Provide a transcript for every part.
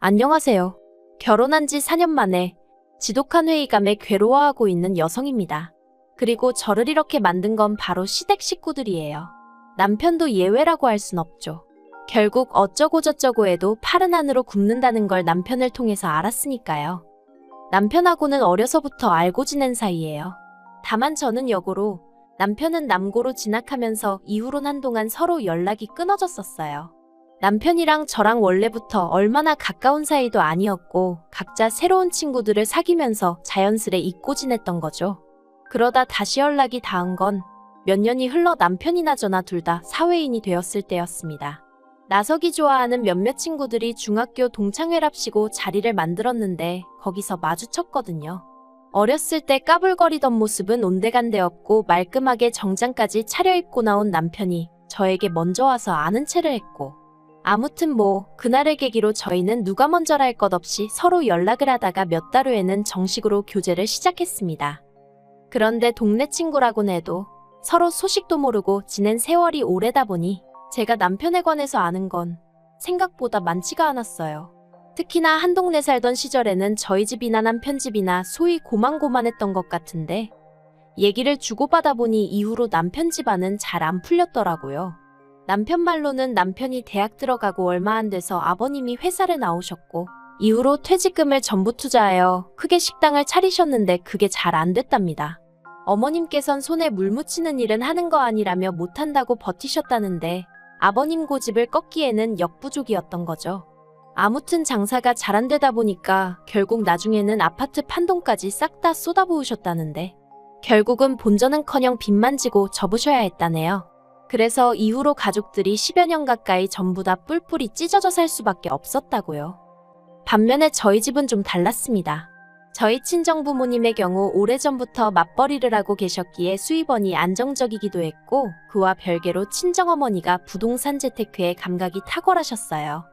안녕하세요. 결혼한 지 4년 만에 지독한 회의감에 괴로워하고 있는 여성입니다. 그리고 저를 이렇게 만든 건 바로 시댁 식구들이에요. 남편도 예외라고 할 순 없죠. 결국 어쩌고저쩌고 해도 팔은 안으로 굽는다는 걸 남편을 통해서 알았으니까요. 남편하고는 어려서부터 알고 지낸 사이예요. 다만 저는 여고로, 남편은 남고로 진학하면서 이후론 한동안 서로 연락이 끊어졌었어요. 남편이랑 저랑 원래부터 얼마나 가까운 사이도 아니었고 각자 새로운 친구들을 사귀면서 자연스레 잊고 지냈던 거죠. 그러다 다시 연락이 닿은 건 몇 년이 흘러 남편이나 저나 둘 다 사회인이 되었을 때였습니다. 나서기 좋아하는 몇몇 친구들이 중학교 동창회랍시고 자리를 만들었는데 거기서 마주쳤거든요. 어렸을 때 까불거리던 모습은 온데간데 없고 말끔하게 정장까지 차려입고 나온 남편이 저에게 먼저 와서 아는 체를 했고, 아무튼 그날을 계기로 저희는 누가 먼저랄 것 없이 서로 연락을 하다가 몇 달 후에는 정식으로 교제를 시작했습니다. 그런데 동네 친구라곤 해도 서로 소식도 모르고 지낸 세월이 오래다 보니 제가 남편에 관해서 아는 건 생각보다 많지가 않았어요. 특히나 한 동네 살던 시절에는 저희 집이나 남편 집이나 소위 고만고만했던 것 같은데 얘기를 주고받아 보니 이후로 남편 집안은 잘 안 풀렸더라고요. 남편 말로는 남편이 대학 들어가고 얼마 안 돼서 아버님이 회사를 나오셨고 이후로 퇴직금을 전부 투자하여 크게 식당을 차리셨는데 그게 잘 안 됐답니다. 어머님께선 손에 물 묻히는 일은 하는 거 아니라며 못한다고 버티셨다는데 아버님 고집을 꺾기에는 역부족이었던 거죠. 아무튼 장사가 잘 안 되다 보니까 결국 나중에는 아파트 판돈까지 싹 다 쏟아부으셨다는데 결국은 본전은커녕 빚만 지고 접으셔야 했다네요. 그래서 이후로 가족들이 10여 년 가까이 전부 다 뿔뿔이 찢어져 살 수밖에 없었다고요. 반면에 저희 집은 좀 달랐습니다. 저희 친정부모님의 경우 오래전부터 맞벌이를 하고 계셨기에 수입원이 안정적이기도 했고 그와 별개로 친정어머니가 부동산 재테크에 감각이 탁월하셨어요.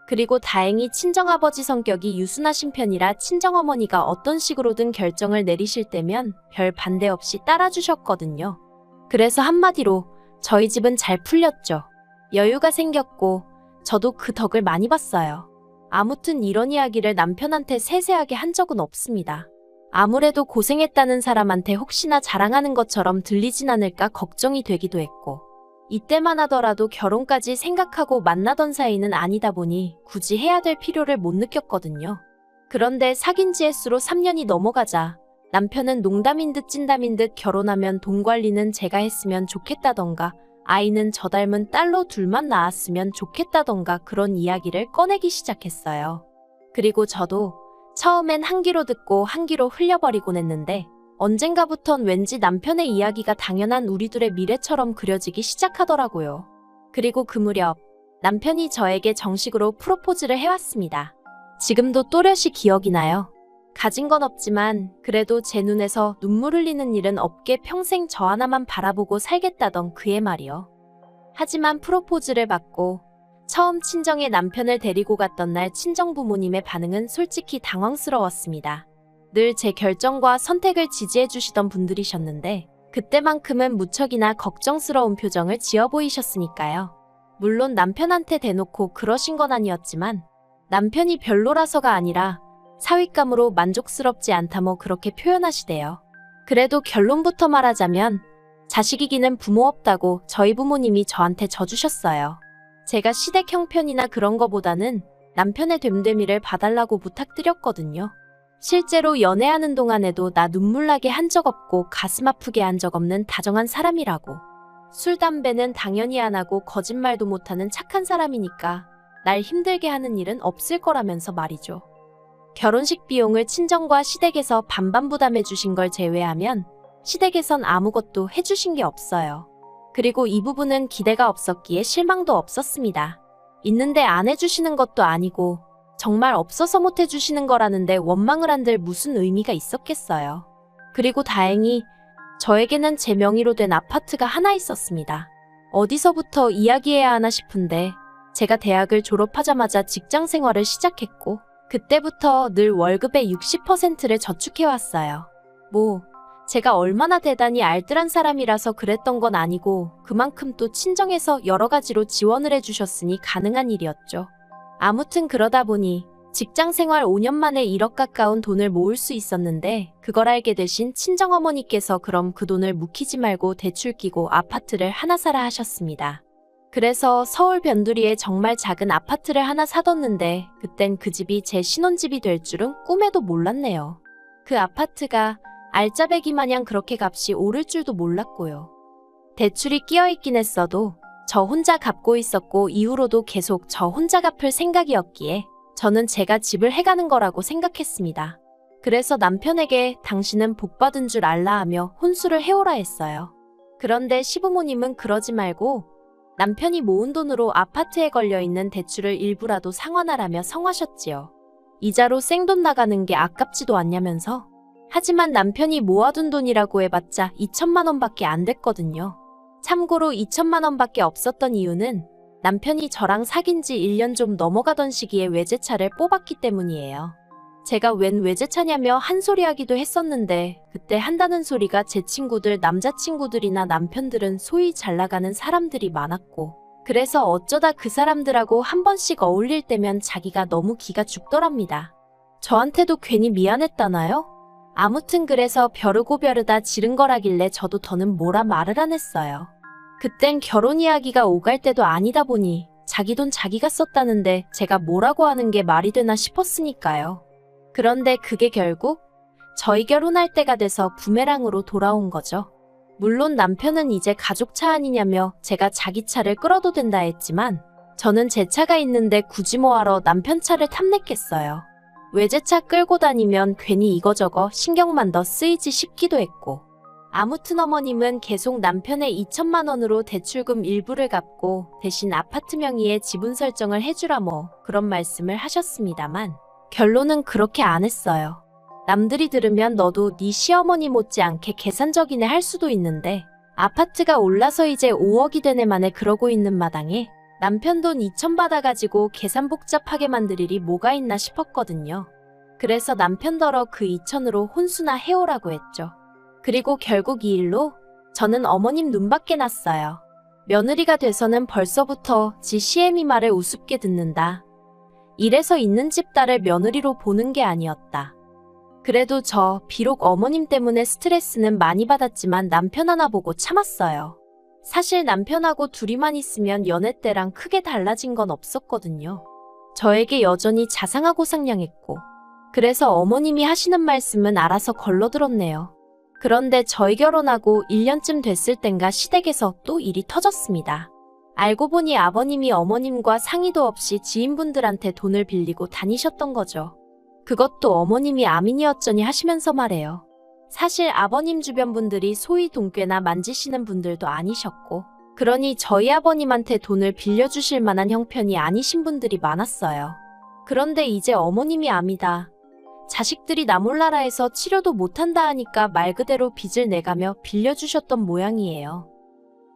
그리고 다행히 친정아버지 성격이 유순하신 편이라 친정어머니가 어떤 식으로든 결정을 내리실 때면 별 반대 없이 따라주셨거든요. 그래서 한마디로 저희 집은 잘 풀렸죠. 여유가 생겼고 저도 그 덕을 많이 봤어요. 아무튼 이런 이야기를 남편한테 세세하게 한 적은 없습니다. 아무래도 고생했다는 사람한테 혹시나 자랑하는 것처럼 들리진 않을까 걱정이 되기도 했고 이때만 하더라도 결혼까지 생각하고 만나던 사이는 아니다 보니 굳이 해야 될 필요를 못 느꼈거든요. 그런데 사귄 지 횟수로 3년이 넘어가자 남편은 농담인 듯 찐담인 듯 결혼하면 돈 관리는 제가 했으면 좋겠다던가 아이는 저 닮은 딸로 둘만 낳았으면 좋겠다던가 그런 이야기를 꺼내기 시작했어요. 그리고 저도 처음엔 한 귀로 듣고 한 귀로 흘려버리곤 했는데 언젠가부턴 왠지 남편의 이야기가 당연한 우리 둘의 미래처럼 그려지기 시작하더라고요. 그리고 그 무렵 남편이 저에게 정식으로 프로포즈를 해왔습니다. 지금도 또렷이 기억이 나요. 가진 건 없지만 그래도 제 눈에서 눈물 흘리는 일은 없게 평생 저 하나만 바라보고 살겠다던 그의 말이요. 하지만 프로포즈를 받고 처음 친정에 남편을 데리고 갔던 날 친정부모님의 반응은 솔직히 당황스러웠습니다. 늘 제 결정과 선택을 지지해 주시던 분들이셨는데 그때만큼은 무척이나 걱정스러운 표정을 지어 보이셨으니까요. 물론 남편한테 대놓고 그러신 건 아니었지만 남편이 별로라서가 아니라 사윗감으로 만족스럽지 않다 그렇게 표현하시대요. 그래도 결론부터 말하자면 자식이기는 부모 없다고 저희 부모님이 저한테 져주셨어요. 제가 시댁 형편이나 그런 거보다는 남편의 됨됨이를 봐달라고 부탁드렸거든요. 실제로 연애하는 동안에도 나 눈물 나게 한 적 없고 가슴 아프게 한 적 없는 다정한 사람이라고. 술, 담배는 당연히 안 하고 거짓말도 못하는 착한 사람이니까 날 힘들게 하는 일은 없을 거라면서 말이죠. 결혼식 비용을 친정과 시댁에서 반반 부담해 주신 걸 제외하면 시댁에선 아무것도 해주신 게 없어요. 그리고 이 부분은 기대가 없었기에 실망도 없었습니다. 있는데 안 해주시는 것도 아니고 정말 없어서 못 해주시는 거라는데 원망을 한들 무슨 의미가 있었겠어요. 그리고 다행히 저에게는 제 명의로 된 아파트가 하나 있었습니다. 어디서부터 이야기해야 하나 싶은데 제가 대학을 졸업하자마자 직장 생활을 시작했고 그때부터 늘 월급의 60%를 저축해왔어요. 제가 얼마나 대단히 알뜰한 사람이라서 그랬던 건 아니고 그만큼 또 친정에서 여러 가지로 지원을 해주셨으니 가능한 일이었죠. 아무튼 그러다 보니 직장 생활 5년 만에 1억 가까운 돈을 모을 수 있었는데 그걸 알게 되신 친정어머니께서 그럼 그 돈을 묵히지 말고 대출 끼고 아파트를 하나 사라 하셨습니다. 그래서 서울 변두리에 정말 작은 아파트를 하나 사뒀는데 그땐 그 집이 제 신혼집이 될 줄은 꿈에도 몰랐네요. 그 아파트가 알짜배기 마냥 그렇게 값이 오를 줄도 몰랐고요. 대출이 끼어있긴 했어도 저 혼자 갚고 있었고 이후로도 계속 저 혼자 갚을 생각이었기에 저는 제가 집을 해가는 거라고 생각했습니다. 그래서 남편에게 당신은 복받은 줄 알라 하며 혼수를 해오라 했어요. 그런데 시부모님은 그러지 말고 남편이 모은 돈으로 아파트에 걸려있는 대출을 일부라도 상환하라며 성하셨지요. 이자로 생돈 나가는 게 아깝지도 않냐면서. 하지만 남편이 모아둔 돈이라고 해봤자 2천만 원밖에 안 됐거든요. 참고로 2천만 원밖에 없었던 이유는 남편이 저랑 사귄 지 1년 좀 넘어가던 시기에 외제차를 뽑았기 때문이에요. 제가 웬 외제차냐며 한 소리 하기도 했었는데 그때 한다는 소리가 제 친구들 남자친구들이나 남편들은 소위 잘 나가는 사람들이 많았고 그래서 어쩌다 그 사람들하고 한 번씩 어울릴 때면 자기가 너무 기가 죽더랍니다. 저한테도 괜히 미안했다나요? 아무튼 그래서 벼르고 벼르다 지른 거라길래 저도 더는 뭐라 말을 안 했어요. 그땐 결혼 이야기가 오갈 때도 아니다 보니 자기 돈 자기가 썼다는데 제가 뭐라고 하는 게 말이 되나 싶었으니까요. 그런데 그게 결국 저희 결혼할 때가 돼서 부메랑으로 돌아온 거죠. 물론 남편은 이제 가족차 아니냐며 제가 자기 차를 끌어도 된다 했지만 저는 제 차가 있는데 굳이 뭐하러 남편 차를 탐냈겠어요. 외제차 끌고 다니면 괜히 이거저거 신경만 더 쓰이지 싶기도 했고 아무튼 어머님은 계속 남편의 2천만 원으로 대출금 일부를 갚고 대신 아파트 명의의 지분 설정을 해주라 뭐 그런 말씀을 하셨습니다만 결론은 그렇게 안 했어요. 남들이 들으면 너도 네 시어머니 못지않게 계산적이네 할 수도 있는데 아파트가 올라서 이제 5억이 되네 만에 그러고 있는 마당에 남편 돈 2천 받아가지고 계산 복잡하게 만들 일이 뭐가 있나 싶었거든요. 그래서 남편더러 그 2천으로 혼수나 해오라고 했죠. 그리고 결국 이 일로 저는 어머님 눈밖에 났어요. 며느리가 돼서는 벌써부터 지 시애미 말을 우습게 듣는다. 이래서 있는 집 딸을 며느리로 보는 게 아니었다. 그래도 저 비록 어머님 때문에 스트레스는 많이 받았지만 남편 하나 보고 참았어요. 사실 남편하고 둘이만 있으면 연애 때랑 크게 달라진 건 없었거든요. 저에게 여전히 자상하고 상냥했고 그래서 어머님이 하시는 말씀은 알아서 걸러들었네요. 그런데 저희 결혼하고 1년쯤 됐을 땐가 시댁에서 또 일이 터졌습니다. 알고 보니 아버님이 어머님과 상의도 없이 지인분들한테 돈을 빌리고 다니셨던 거죠. 그것도 어머님이 아민이었쩌니 하시면서 말해요. 사실 아버님 주변 분들이 소위 돈꾀나 만지시는 분들도 아니셨고 그러니 저희 아버님한테 돈을 빌려주실 만한 형편이 아니신 분들이 많았어요. 그런데 이제 어머님이 암이다. 자식들이 나 몰라라 해서 치료도 못한다 하니까 말 그대로 빚을 내가며 빌려주셨던 모양이에요.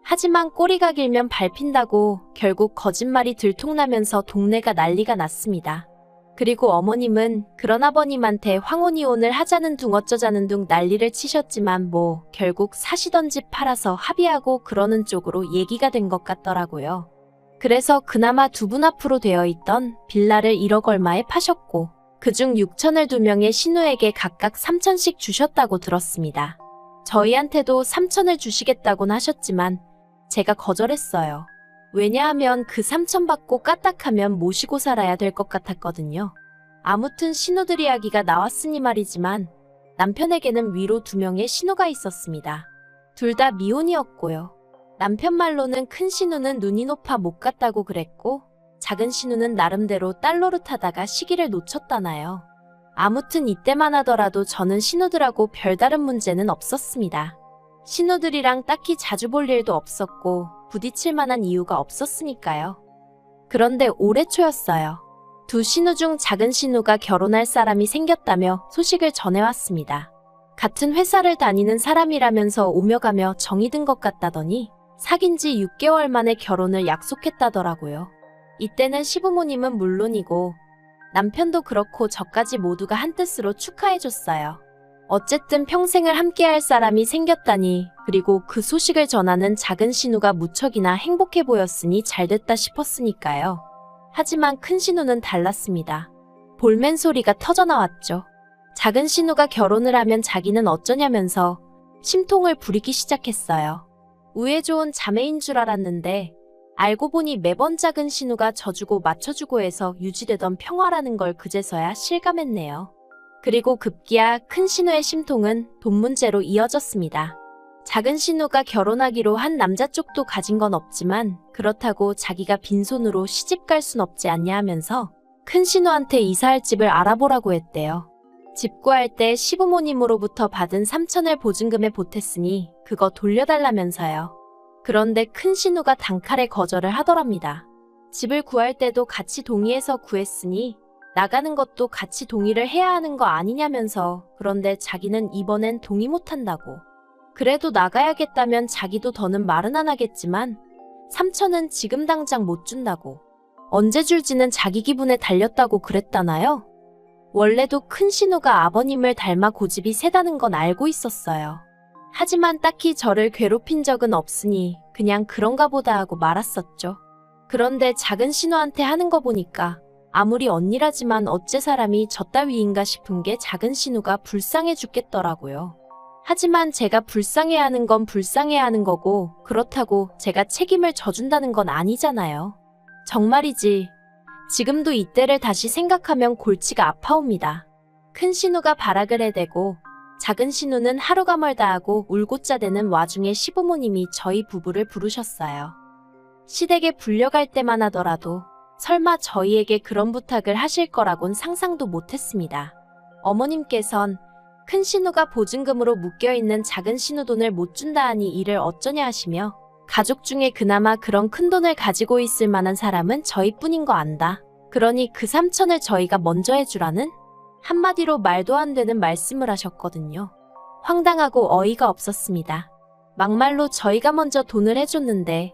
하지만 꼬리가 길면 밟힌다고 결국 거짓말이 들통나면서 동네가 난리가 났습니다. 그리고 어머님은 그런 아버님한테 황혼이혼을 하자는 둥 어쩌자는 둥 난리를 치셨지만 뭐 결국 사시던 집 팔아서 합의하고 그러는 쪽으로 얘기가 된 것 같더라고요. 그래서 그나마 두 분 앞으로 되어 있던 빌라를 1억 얼마에 파셨고 그중 6천을 2명의 신우에게 각각 3천씩 주셨다고 들었습니다. 저희한테도 3천을 주시겠다곤 하셨지만 제가 거절했어요. 왜냐하면 그 3천 받고 까딱하면 모시고 살아야 될 것 같았거든요. 아무튼 신우들 이야기가 나왔으니 말이지만 남편에게는 위로 2명의 신우가 있었습니다. 둘 다 미혼이었고요. 남편 말로는 큰 신우는 눈이 높아 못 갔다고 그랬고 작은 신우는 나름대로 딸 노릇하다가 시기를 놓쳤다나요. 아무튼 이때만 하더라도 저는 신우들하고 별다른 문제는 없었습니다. 신우들이랑 딱히 자주 볼 일도 없었고 부딪힐 만한 이유가 없었으니까요. 그런데 올해 초였어요. 두 신우 중 작은 신우가 결혼할 사람이 생겼다며 소식을 전해왔습니다. 같은 회사를 다니는 사람이라면서 오며 가며 정이 든 것 같다더니 사귄 지 6개월 만에 결혼을 약속했다더라고요. 이때는 시부모님은 물론이고 남편도 그렇고 저까지 모두가 한뜻으로 축하해줬어요. 어쨌든 평생을 함께할 사람이 생겼다니 그리고 그 소식을 전하는 작은 신우가 무척이나 행복해 보였으니 잘됐다 싶었으니까요. 하지만 큰 신우는 달랐습니다. 볼멘 소리가 터져나왔죠. 작은 신우가 결혼을 하면 자기는 어쩌냐면서 심통을 부리기 시작했어요. 우애 좋은 자매인 줄 알았는데 알고 보니 매번 작은 신우가 져주고 맞춰주고 해서 유지되던 평화라는 걸 그제서야 실감했네요. 그리고 급기야 큰 신우의 심통은 돈 문제로 이어졌습니다. 작은 신우가 결혼하기로 한 남자 쪽도 가진 건 없지만 그렇다고 자기가 빈손으로 시집 갈 순 없지 않냐 하면서 큰 신우한테 이사할 집을 알아보라고 했대요. 집 구할 때 시부모님으로부터 받은 3천을 보증금에 보탰으니 그거 돌려달라면서요. 그런데 큰 신우가 단칼에 거절을 하더랍니다. 집을 구할 때도 같이 동의해서 구했으니 나가는 것도 같이 동의를 해야 하는 거 아니냐면서 그런데 자기는 이번엔 동의 못한다고. 그래도 나가야겠다면 자기도 더는 말은 안 하겠지만 3천은 지금 당장 못 준다고. 언제 줄지는 자기 기분에 달렸다고 그랬다나요? 원래도 큰 신우가 아버님을 닮아 고집이 세다는 건 알고 있었어요. 하지만 딱히 저를 괴롭힌 적은 없으니 그냥 그런가 보다 하고 말았었죠. 그런데 작은 신우한테 하는 거 보니까 아무리 언니라지만 어째 사람이 저 따위인가 싶은 게 작은 신우가 불쌍해 죽겠더라고요. 하지만 제가 불쌍해야 하는 건 불쌍해야 하는 거고 그렇다고 제가 책임을 져준다는 건 아니잖아요. 정말이지. 지금도 이때를 다시 생각하면 골치가 아파옵니다. 큰 신우가 발악을 해대고 작은 신우는 하루가 멀다 하고 울고자 대는 와중에 시부모님이 저희 부부를 부르셨어요. 시댁에 불려갈 때만 하더라도 설마 저희에게 그런 부탁을 하실 거라곤 상상도 못했습니다. 어머님께선 큰 신우가 보증금으로 묶여있는 작은 신우 돈을 못 준다 하니 이를 어쩌냐 하시며 가족 중에 그나마 그런 큰 돈을 가지고 있을 만한 사람은 저희뿐인 거 안다. 그러니 그 3천을 저희가 먼저 해주라는? 한마디로 말도 안 되는 말씀을 하셨거든요. 황당하고 어이가 없었습니다. 막말로 저희가 먼저 돈을 해줬는데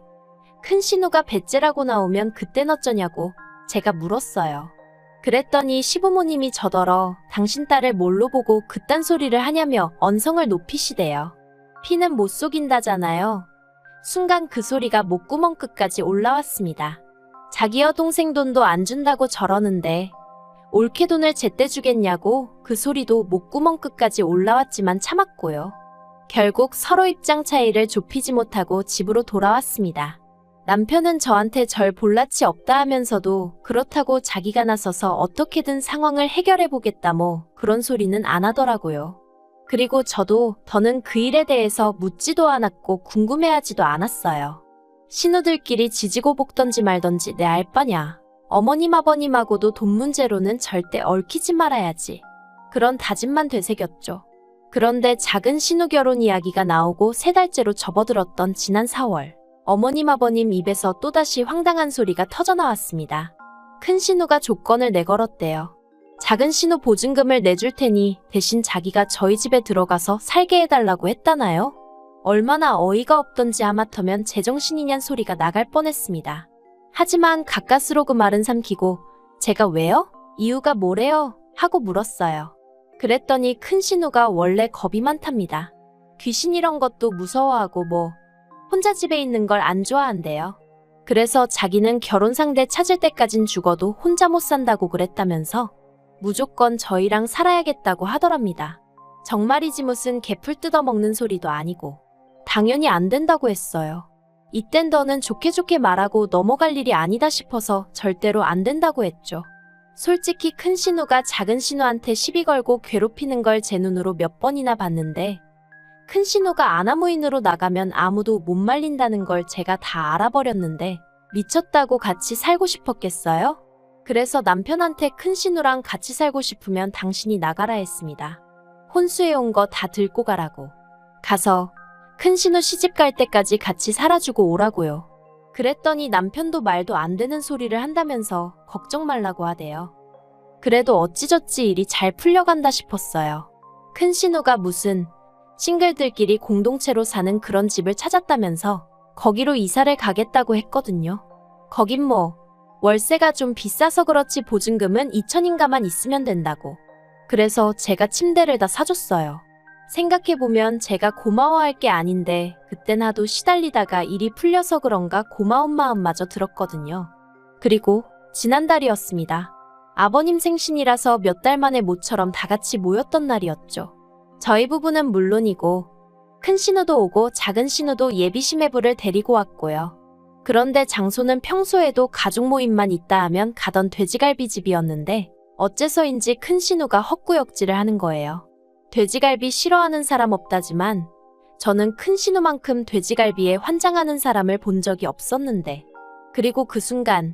큰 신우가 배째라고 나오면 그땐 어쩌냐고 제가 물었어요. 그랬더니 시부모님이 저더러 당신 딸을 뭘로 보고 그딴 소리를 하냐며 언성을 높이시대요. 피는 못 속인다잖아요. 순간 그 소리가 목구멍 끝까지 올라왔습니다. 자기 여동생 돈도 안 준다고 저러는데 올케 돈을 제때 주겠냐고 그 소리도 목구멍 끝까지 올라왔지만 참았고요. 결국 서로 입장 차이를 좁히지 못하고 집으로 돌아왔습니다. 남편은 저한테 절 볼라치 없다 하면서도 그렇다고 자기가 나서서 어떻게든 상황을 해결해보겠다 뭐 그런 소리는 안 하더라고요. 그리고 저도 더는 그 일에 대해서 묻지도 않았고 궁금해하지도 않았어요. 신우들끼리 지지고 볶던지 말던지 내 알 바냐. 어머님 아버님하고도 돈 문제로는 절대 얽히지 말아야지. 그런 다짐만 되새겼죠. 그런데 작은 신우 결혼 이야기가 나오고 3달째로 접어들었던 지난 4월 어머님 아버님 입에서 또다시 황당한 소리가 터져나왔습니다. 큰 신우가 조건을 내걸었대요. 작은 신우 보증금을 내줄 테니 대신 자기가 저희 집에 들어가서 살게 해달라고 했다나요? 얼마나 어이가 없던지 하마터면 제정신이냔 소리가 나갈 뻔했습니다. 하지만 가까스로 그 말은 삼키고 제가 왜요? 이유가 뭐래요? 하고 물었어요. 그랬더니 큰 신우가 원래 겁이 많답니다. 귀신 이런 것도 무서워하고 뭐 혼자 집에 있는 걸 안 좋아한대요. 그래서 자기는 결혼 상대 찾을 때까진 죽어도 혼자 못 산다고 그랬다면서 무조건 저희랑 살아야겠다고 하더랍니다. 정말이지 무슨 개풀 뜯어먹는 소리도 아니고 당연히 안 된다고 했어요. 이땐 더는 좋게 말하고 넘어갈 일이 아니다 싶어서 절대로 안 된다고 했죠. 솔직히 큰 신우가 작은 신우한테 시비 걸고 괴롭히는 걸 제 눈으로 몇 번이나 봤는데 큰 신우가 아나무인으로 나가면 아무도 못 말린다는 걸 제가 다 알아버렸는데 미쳤다고 같이 살고 싶었겠어요? 그래서 남편한테 큰 신우랑 같이 살고 싶으면 당신이 나가라 했습니다. 혼수해온 거 다 들고 가라고. 가서 큰 신우 시집 갈 때까지 같이 살아주고 오라고요. 그랬더니 남편도 말도 안 되는 소리를 한다면서 걱정 말라고 하대요. 그래도 어찌저찌 일이 잘 풀려간다 싶었어요. 큰 신우가 무슨 싱글들끼리 공동체로 사는 그런 집을 찾았다면서 거기로 이사를 가겠다고 했거든요. 거긴 뭐 월세가 좀 비싸서 그렇지 보증금은 2천인가만 있으면 된다고. 그래서 제가 침대를 다 사줬어요. 생각해보면 제가 고마워할 게 아닌데 그땐 하도 시달리다가 일이 풀려서 그런가 고마운 마음마저 들었거든요. 그리고 지난달이었습니다. 아버님 생신이라서 몇 달 만에 모처럼 다 같이 모였던 날이었죠. 저희 부부는 물론이고 큰 신우도 오고 작은 신우도 예비 시매부를 데리고 왔고요. 그런데 장소는 평소에도 가족 모임만 있다 하면 가던 돼지갈비집이었는데 어째서인지 큰 신우가 헛구역질을 하는 거예요. 돼지갈비 싫어하는 사람 없다지만 저는 큰 신우만큼 돼지갈비에 환장하는 사람을 본 적이 없었는데, 그리고 그 순간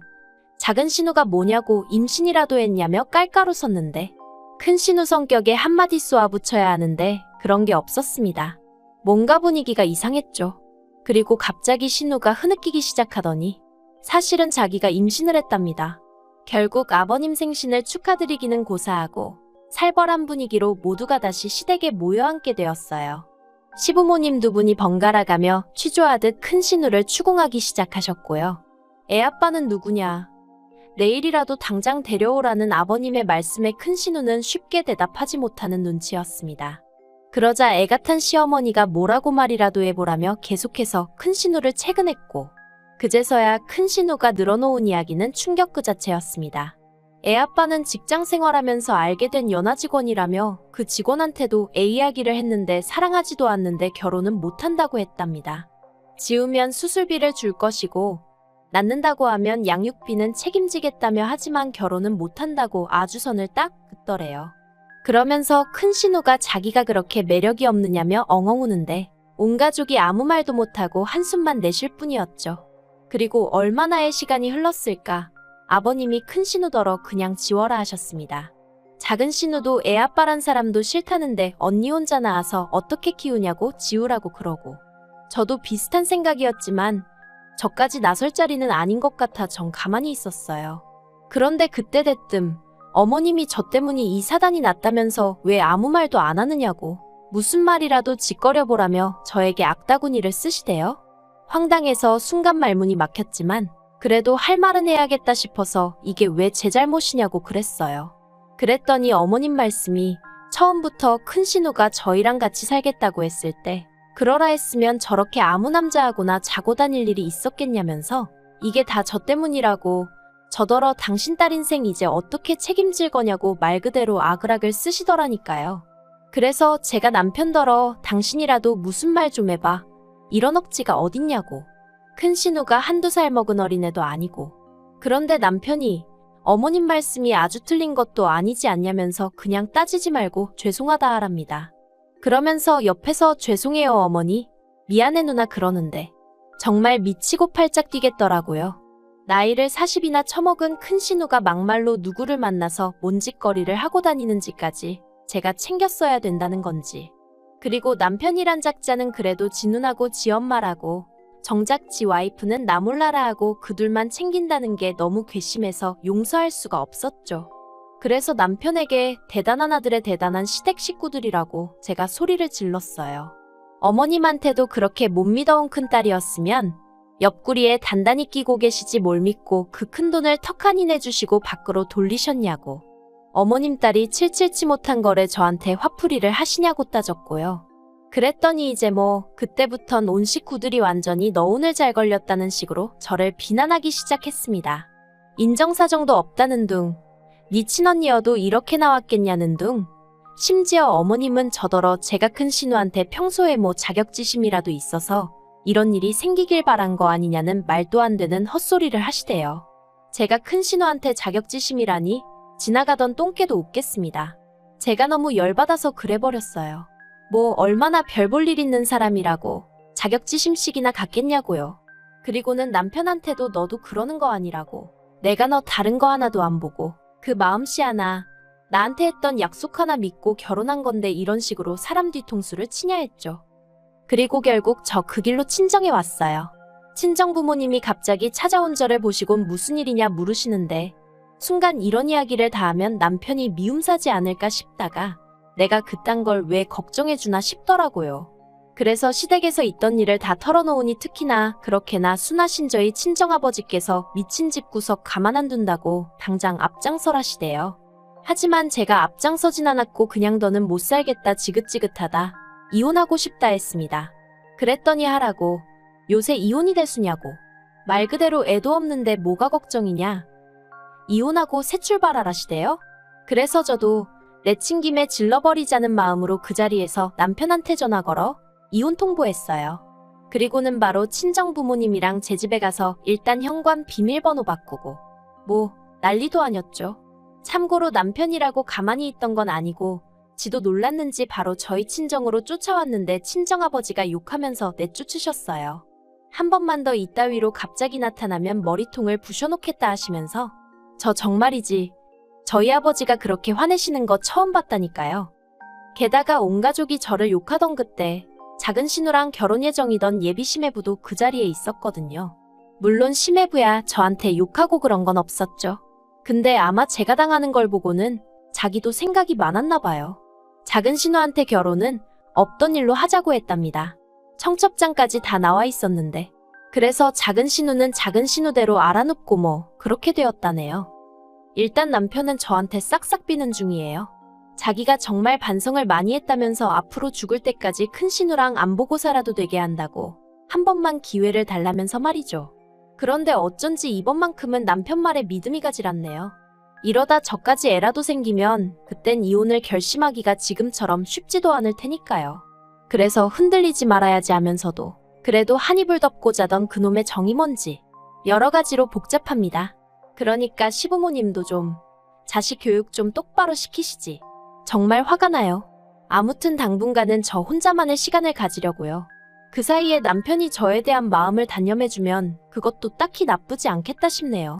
작은 신우가 뭐냐고 임신이라도 했냐며 깔깔 웃었는데 큰 신우 성격에 한마디 쏘아붙여야 하는데 그런 게 없었습니다. 뭔가 분위기가 이상했죠. 그리고 갑자기 신우가 흐느끼기 시작하더니 사실은 자기가 임신을 했답니다. 결국 아버님 생신을 축하드리기는 고사하고 살벌한 분위기로 모두가 다시 시댁에 모여앉게 되었어요. 시부모님 두 분이 번갈아가며 취조하듯 큰 신우를 추궁하기 시작하셨고요. 애아빠는 누구냐? 내일이라도 당장 데려오라는 아버님의 말씀에 큰 신우는 쉽게 대답하지 못하는 눈치였습니다. 그러자 애가 탄 시어머니가 뭐라고 말이라도 해보라며 계속해서 큰 신우를 채근했고, 그제서야 큰 신우가 늘어놓은 이야기는 충격 그 자체였습니다. 애아빠는 직장 생활하면서 알게 된 연하 직원이라며 그 직원한테도 애 이야기를 했는데 사랑하지도 않는데 결혼은 못한다고 했답니다. 지우면 수술비를 줄 것이고 낳는다고 하면 양육비는 책임지겠다며 하지만 결혼은 못한다고 아주선을 딱 긋더래요. 그러면서 큰 신우가 자기가 그렇게 매력이 없느냐며 엉엉 우는데 온 가족이 아무 말도 못하고 한숨만 내쉴 뿐이었죠. 그리고 얼마나의 시간이 흘렀을까? 아버님이 큰 신우더러 그냥 지워라 하셨습니다. 작은 신우도 애 아빠란 사람도 싫다는데 언니 혼자 낳아서 어떻게 키우냐고 지우라고 그러고, 저도 비슷한 생각이었지만 저까지 나설 자리는 아닌 것 같아 전 가만히 있었어요. 그런데 그때 대뜸 어머님이 저 때문에 이 사단이 났다면서 왜 아무 말도 안 하느냐고 무슨 말이라도 짓거려보라며 저에게 악다구니를 쓰시대요. 황당해서 순간 말문이 막혔지만 그래도 할 말은 해야겠다 싶어서 이게 왜 제 잘못이냐고 그랬어요. 그랬더니 어머님 말씀이 처음부터 큰 신우가 저희랑 같이 살겠다고 했을 때 그러라 했으면 저렇게 아무 남자하고나 자고 다닐 일이 있었겠냐면서 이게 다 저 때문이라고, 저더러 당신 딸 인생 이제 어떻게 책임질 거냐고 말 그대로 악을악을 쓰시더라니까요. 그래서 제가 남편더러 당신이라도 무슨 말 좀 해봐. 이런 억지가 어딨냐고. 큰 신우가 한두 살 먹은 어린애도 아니고. 그런데 남편이 어머님 말씀이 아주 틀린 것도 아니지 않냐면서 그냥 따지지 말고 죄송하다 하랍니다. 그러면서 옆에서 죄송해요 어머니, 미안해 누나 그러는데 정말 미치고 팔짝 뛰겠더라고요. 나이를 40이나 처먹은 큰 신우가 막말로 누구를 만나서 뭔 짓거리를 하고 다니는지까지 제가 챙겼어야 된다는 건지. 그리고 남편이란 작자는 그래도 지 누나고 지 엄마라고, 정작 지 와이프는 나 몰라라 하고 그 둘만 챙긴다는 게 너무 괘씸해서 용서할 수가 없었죠. 그래서 남편에게 대단한 아들의 대단한 시댁 식구들이라고 제가 소리를 질렀어요. 어머님한테도 그렇게 못 믿어온 큰딸이었으면 옆구리에 단단히 끼고 계시지 뭘 믿고 그 큰돈을 턱하니 내주시고 밖으로 돌리셨냐고. 어머님 딸이 칠칠치 못한 거래 저한테 화풀이를 하시냐고 따졌고요. 그랬더니 이제 뭐 그때부턴 온 식구들이 완전히 너 오늘 잘 걸렸다는 식으로 저를 비난하기 시작했습니다. 인정사정도 없다는 둥, 네 친언니여도 이렇게 나왔겠냐는 둥. 심지어 어머님은 저더러 제가 큰 신우한테 평소에 뭐 자격지심이라도 있어서 이런 일이 생기길 바란 거 아니냐는 말도 안 되는 헛소리를 하시대요. 제가 큰 신우한테 자격지심이라니 지나가던 똥개도 웃겠습니다. 제가 너무 열받아서 그래버렸어요. 뭐 얼마나 별 볼 일 있는 사람이라고 자격지심씩이나 갖겠냐고요. 그리고는 남편한테도 너도 그러는 거 아니라고. 내가 너 다른 거 하나도 안 보고 그 마음씨 하나, 나한테 했던 약속 하나 믿고 결혼한 건데 이런 식으로 사람 뒤통수를 치냐 했죠. 그리고 결국 저 그 길로 친정에 왔어요. 친정 부모님이 갑자기 찾아온 저를 보시곤 무슨 일이냐 물으시는데 순간 이런 이야기를 다 하면 남편이 미움 사지 않을까 싶다가 내가 그딴 걸 왜 걱정해주나 싶더라고요. 그래서 시댁에서 있던 일을 다 털어놓으니 특히나 그렇게나 순하신 저희 친정아버지께서 미친 집구석 가만 안 둔다고 당장 앞장서라시대요. 하지만 제가 앞장서진 않았고 그냥 더는 못 살겠다 지긋지긋하다 이혼하고 싶다 했습니다. 그랬더니 하라고 요새 이혼이 대수냐고. 말 그대로 애도 없는데 뭐가 걱정이냐. 이혼하고 새 출발하라시대요. 그래서 저도 내친 김에 질러버리자는 마음으로 그 자리에서 남편한테 전화 걸어 이혼 통보했어요. 그리고는 바로 친정 부모님이랑 제 집에 가서 일단 현관 비밀번호 바꾸고 뭐 난리도 아니었죠. 참고로 남편이라고 가만히 있던 건 아니고 지도 놀랐는지 바로 저희 친정으로 쫓아왔는데 친정아버지가 욕하면서 내쫓으셨어요. 한 번만 더 이따위로 갑자기 나타나면 머리통을 부셔놓겠다 하시면서 저 정말이지 저희 아버지가 그렇게 화내시는 거 처음 봤다니까요. 게다가 온 가족이 저를 욕하던 그때 작은 신우랑 결혼 예정이던 예비 시매부도 그 자리에 있었거든요. 물론 시매부야 저한테 욕하고 그런 건 없었죠. 근데 아마 제가 당하는 걸 보고는 자기도 생각이 많았나 봐요. 작은 신우한테 결혼은 없던 일로 하자고 했답니다. 청첩장까지 다 나와 있었는데. 그래서 작은 신우는 작은 신우대로 알아눕고 뭐 그렇게 되었다네요. 일단 남편은 저한테 싹싹 비는 중이에요. 자기가 정말 반성을 많이 했다면서 앞으로 죽을 때까지 큰 신우랑 안 보고 살아도 되게 한다고 한 번만 기회를 달라면서 말이죠. 그런데 어쩐지 이번만큼은 남편 말에 믿음이 가질 않네요. 이러다 저까지 애라도 생기면 그땐 이혼을 결심하기가 지금처럼 쉽지도 않을 테니까요. 그래서 흔들리지 말아야지 하면서도 그래도 한 이불 덮고 자던 그놈의 정이 뭔지 여러 가지로 복잡합니다. 그러니까 시부모님도 좀 자식 교육 좀 똑바로 시키시지. 정말 화가 나요. 아무튼 당분간은 저 혼자만의 시간을 가지려고요. 그 사이에 남편이 저에 대한 마음을 단념해주면 그것도 딱히 나쁘지 않겠다 싶네요.